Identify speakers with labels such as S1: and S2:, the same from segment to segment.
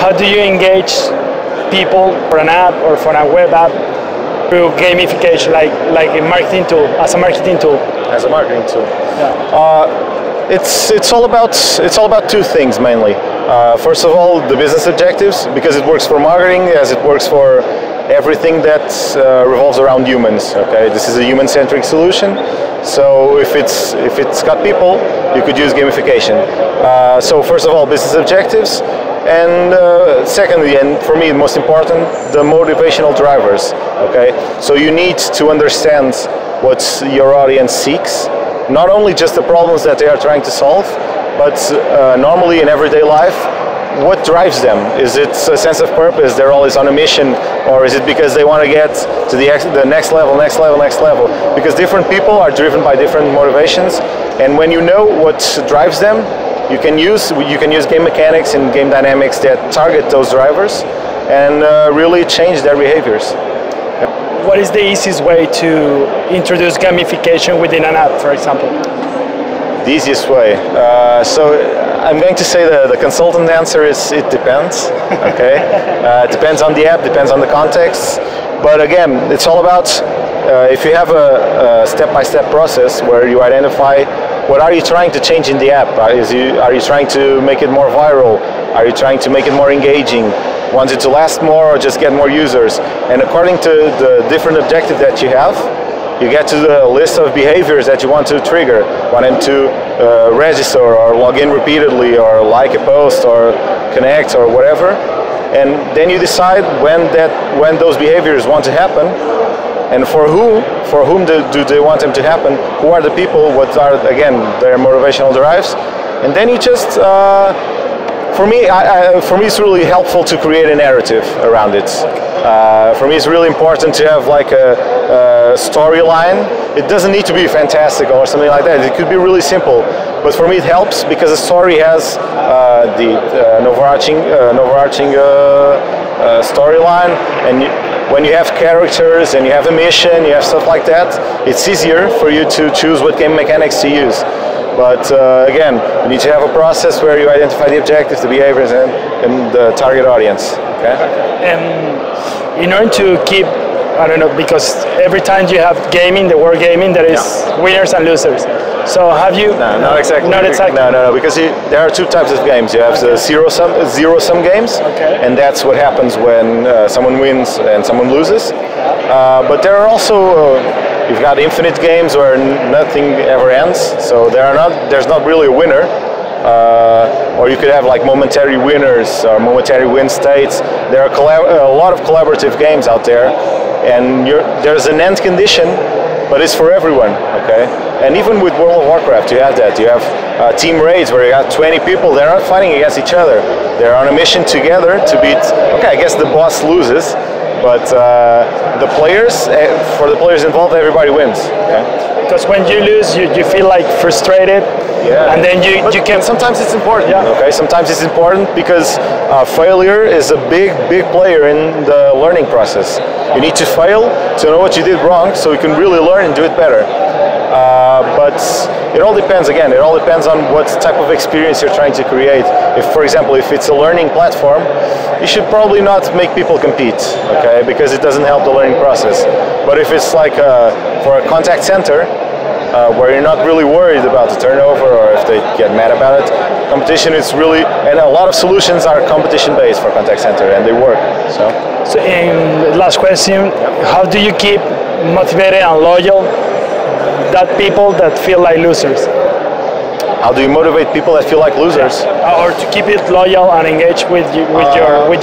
S1: how do you engage people for an app or for a web app through gamification, like a marketing tool, as a marketing tool?
S2: As a marketing tool.
S1: Yeah.
S2: It's all about two things mainly. First of all, the business objectives, because it works for marketing as it works for everything that revolves around humans. Okay, this is a human-centric solution. So if it's got people, you could use gamification. So first of all, business objectives, and secondly, and for me most important, the motivational drivers. Okay, so you need to understand what your audience seeks, not only just the problems that they are trying to solve, but normally in everyday life, what drives them? Is it a sense of purpose? They're always on a mission, or is it because they want to get to the next level? Because different people are driven by different motivations, and when you know what drives them, you can use game mechanics and game dynamics that target those drivers and really change their behaviors.
S1: What is the easiest way to introduce gamification within an app, for example?
S2: The easiest way. So I'm going to say the consultant answer is it depends. Okay, it depends on the app, depends on the context. But again, it's all about if you have a step-by-step process where you identify what are you trying to change in the app. Are you trying to make it more viral? Are you trying to make it more engaging? Want it to last more or just get more users? And according to the different objective that you have, you get to the list of behaviors that you want to trigger. Want them to register or log in repeatedly or like a post or connect or whatever. And then you decide when those behaviors want to happen and for whom do they want them to happen, who are the people, what are, again, their motivational drives. And then you just, for me it's really helpful to create a narrative around it. For me it's really important to have like a storyline. It doesn't need to be fantastic or something like that. It could be really simple. But for me it helps because the story has the overarching storyline, and when you have characters and you have a mission, you have stuff like that, it's easier for you to choose what game mechanics to use. But again, you need to have a process where you identify the objectives, the behaviors, and the target audience. Okay.
S1: In order to keep, I don't know, because every time you have gaming, the word gaming, there is winners and losers. So have you?
S2: No, not exactly.
S1: Not exactly.
S2: No, because there are two types of games. You have the zero-sum games, and that's what happens when someone wins and someone loses. But there are also you've got infinite games where nothing ever ends. So there's not really a winner. Or you could have like momentary winners or momentary win states. There are a lot of collaborative games out there, and there's an end condition, but it's for everyone. Okay. And even with World of Warcraft, you have that. You have team raids where you have 20 people. They're not fighting against each other. They're on a mission together to beat. Okay, I guess the boss loses, but for the players involved, everybody wins. Okay?
S1: Because when you lose, you feel like frustrated.
S2: Yeah.
S1: And then you can.
S2: Sometimes it's important. Yeah. Okay. Sometimes it's important because failure is a big player in the learning process. You need to fail to know what you did wrong, so you can really learn and do it better. But it all depends. Again, it all depends on what type of experience you're trying to create. If, for example, if it's a learning platform, you should probably not make people compete, okay? Because it doesn't help the learning process. But if it's like for a contact center, where you're not really worried about the turnover or if they get mad about it, competition is really, and a lot of solutions are competition-based for contact center, and they work. So
S1: in last question, how do you keep motivated and loyal that people that feel like losers?
S2: How do you motivate people that feel like losers?
S1: Or to keep it loyal and engage with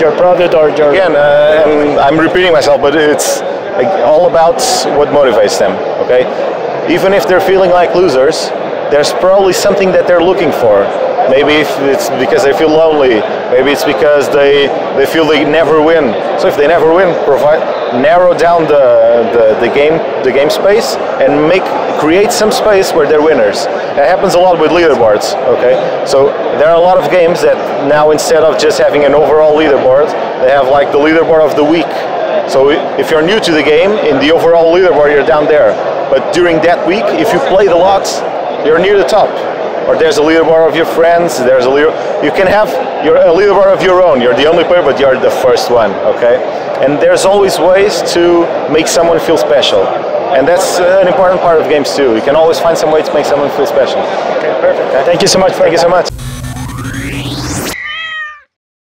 S1: your product or your...
S2: Again, and I'm repeating myself, but it's all about what motivates them, okay? Even if they're feeling like losers, there's probably something that they're looking for. Maybe if it's because they feel lonely, maybe it's because they feel they never win. So if they never win, narrow down the game space and create some space where they're winners. That happens a lot with leaderboards. Okay, so there are a lot of games that now, instead of just having an overall leaderboard, they have like the leaderboard of the week. So if you're new to the game, in the overall leaderboard you're down there. But during that week, if you played a lot, you're near the top. or there's a leaderboard of your friends. There's a you can have a leaderboard of your own. You're the only player, but you're the first one. Okay, and there's always ways to make someone feel special, and that's an important part of games too. You can always find some way to make someone feel special.
S1: Okay, perfect. Okay. Thank you so much.
S2: Thank you so much.